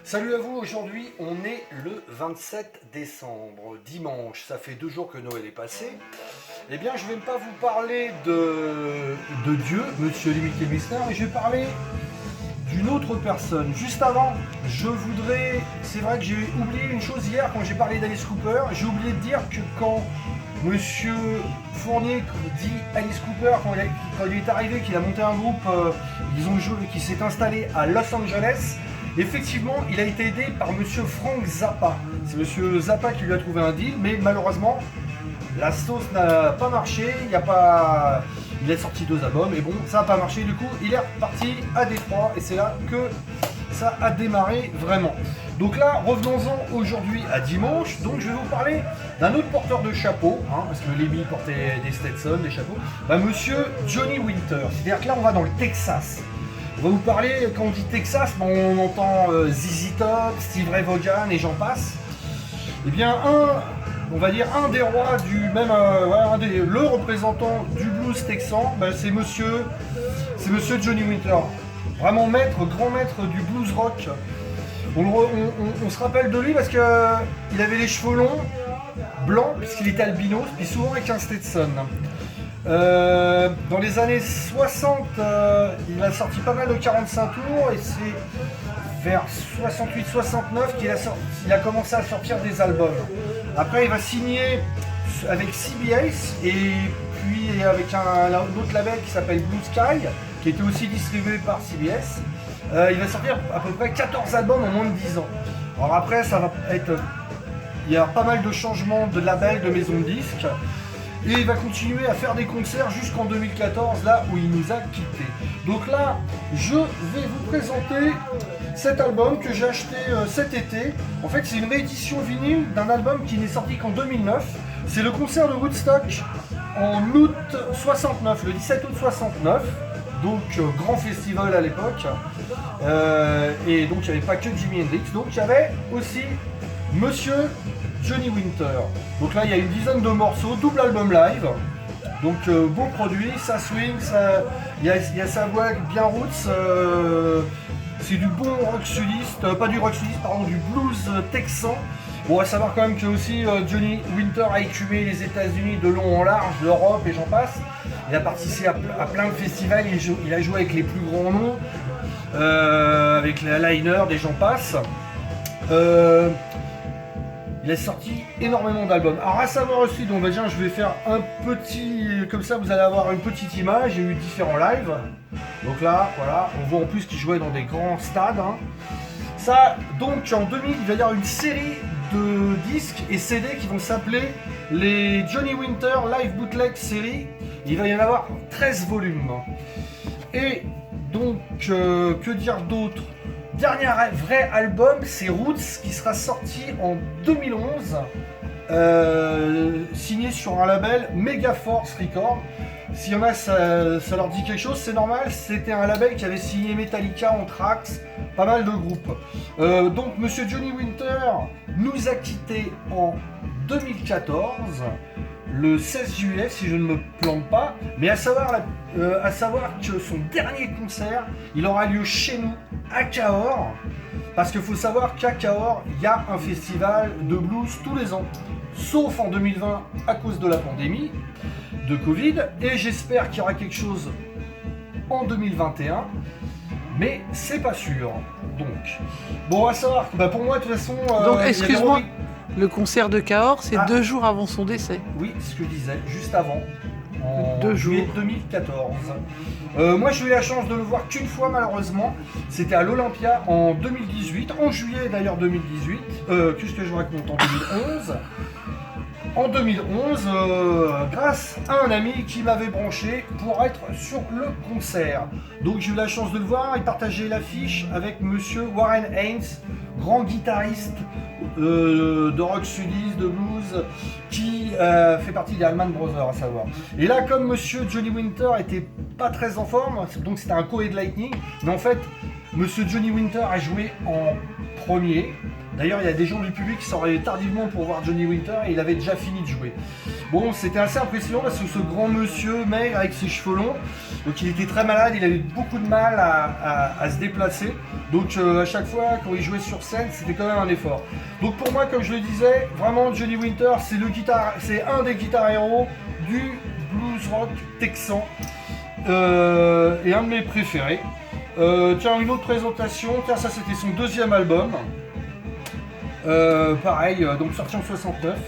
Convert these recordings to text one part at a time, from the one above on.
Salut à vous, aujourd'hui on est le 27 décembre, dimanche, ça fait 2 jours que Noël est passé. Eh bien je vais pas vous parler de Dieu, Monsieur Limité Messner, mais je vais parler d'une autre personne. Juste avant, c'est vrai que j'ai oublié une chose hier quand j'ai parlé d'Alice Cooper, j'ai oublié de dire que quand Monsieur Fournier dit Alice Cooper, quand il est arrivé, qu'il a monté un groupe, qui s'est installé à Los Angeles, effectivement, il a été aidé par Monsieur Frank Zappa. C'est Monsieur Zappa qui lui a trouvé un deal, mais malheureusement, la sauce n'a pas marché. Il a sorti 2 albums, et bon, ça n'a pas marché. Du coup, il est reparti à Détroit, et c'est là que ça a démarré vraiment. Donc là, revenons-en aujourd'hui à dimanche. Donc je vais vous parler d'un autre porteur de chapeau, parce que Lemmy portait des Stetson, des chapeaux. Monsieur Johnny Winter. C'est-à-dire que là, on va dans le Texas. On va vous parler, quand on dit Texas, on entend ZZ Top, Steve Ray Vaughan et j'en passe. Eh bien, on va dire un des rois le représentant du blues texan, c'est monsieur Johnny Winter. Vraiment grand maître du blues rock. On se rappelle de lui parce qu'il avait les cheveux longs, blancs, puisqu'il était albinos, puis souvent avec un Stetson. Dans les années 60, il a sorti pas mal de 45 tours et c'est vers 68-69 qu'il a commencé à sortir des albums. Après, il va signer avec CBS et puis avec un autre label qui s'appelle Blue Sky, qui était aussi distribué par CBS. Il va sortir à peu près 14 albums en moins de 10 ans. Alors après, il y a pas mal de changements de label, de maison de disques. Et il va continuer à faire des concerts jusqu'en 2014, là où il nous a quittés. Donc là, je vais vous présenter cet album que j'ai acheté cet été. En fait, c'est une réédition vinyle d'un album qui n'est sorti qu'en 2009. C'est le concert de Woodstock en août 69, le 17 août 69. Donc, grand festival à l'époque. Et donc, il n'y avait pas que Jimi Hendrix. Donc, il y avait aussi Monsieur Johnny Winter. Donc là il y a une dizaine de morceaux, double album live. Donc beau produit, ça swing, il y a sa voix bien roots. C'est du bon rock sudiste, pas du rock sudiste, pardon, du blues texan. Bon, à savoir quand même que aussi Johnny Winter a écumé les États-Unis de long en large, l'Europe et j'en passe. Il a participé à plein de festivals, il a joué avec les plus grands noms, avec les Liner, et j'en passe. Il a sorti énormément d'albums. Alors à savoir aussi, donc je vais faire un petit, comme ça vous allez avoir une petite image. Il y a eu différents lives. Donc là, voilà, on voit en plus qu'il jouait dans des grands stades. Ça, donc en 2000, il va y avoir une série de disques et CD qui vont s'appeler les Johnny Winter Live Bootleg Series. Il va y en avoir 13 volumes. Et donc, que dire d'autre ? Dernier vrai album, c'est Roots, qui sera sorti en 2011, signé sur un label Megaforce Records. S'il y en a, ça leur dit quelque chose, c'est normal, c'était un label qui avait signé Metallica, Anthrax, pas mal de groupes. Donc Monsieur Johnny Winter nous a quittés en 2014, le 16 juillet si je ne me plante pas, mais à savoir que son dernier concert, il aura lieu chez nous, à Cahors, parce qu'il faut savoir qu'à Cahors, il y a un festival de blues tous les ans, sauf en 2020 à cause de la pandémie de Covid, et j'espère qu'il y aura quelque chose en 2021, mais c'est pas sûr. Donc, bon, à savoir que pour moi, de toute façon... Donc, excuse-moi, le concert de Cahors, c'est 2 jours avant son décès. Oui, ce que je disais, juste avant. En 2 jours. juillet 2014. Moi j'ai eu la chance de le voir qu'une fois malheureusement, c'était à l'Olympia en 2018, en juillet d'ailleurs 2018, qu'est-ce que je raconte, en 2011. En 2011, grâce à un ami qui m'avait branché pour être sur le concert. Donc j'ai eu la chance de le voir, il partageait l'affiche avec Monsieur Warren Haynes, grand guitariste de rock sudiste, de blues, qui fait partie des Allman Brothers à savoir. Et là, comme Monsieur Johnny Winter était pas très en forme, donc c'était un co-headlining, mais en fait, Monsieur Johnny Winter a joué en premier. D'ailleurs, il y a des gens du public qui sont arrivés tardivement pour voir Johnny Winter et il avait déjà fini de jouer. Bon, c'était assez impressionnant parce que ce grand monsieur maigre avec ses cheveux longs, Donc il était très malade, il avait beaucoup de mal à se déplacer. Donc à chaque fois quand il jouait sur scène, c'était quand même un effort. Donc pour moi, comme je le disais, vraiment Johnny Winter, c'est un des guitares héros du blues rock texan et un de mes préférés. Tiens, une autre présentation, tiens, ça c'était son deuxième album. Pareil, donc sorti en 69.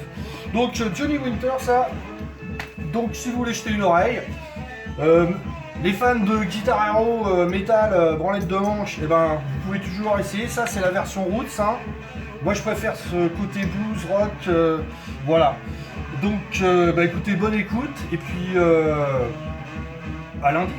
Donc Johnny Winter, ça. Donc si vous voulez jeter une oreille, les fans de Guitar Hero, métal, branlette de manche, et ben vous pouvez toujours essayer. Ça c'est la version roots. Hein. Moi je préfère ce côté blues rock, voilà. Donc bah écoutez, bonne écoute et puis à lundi.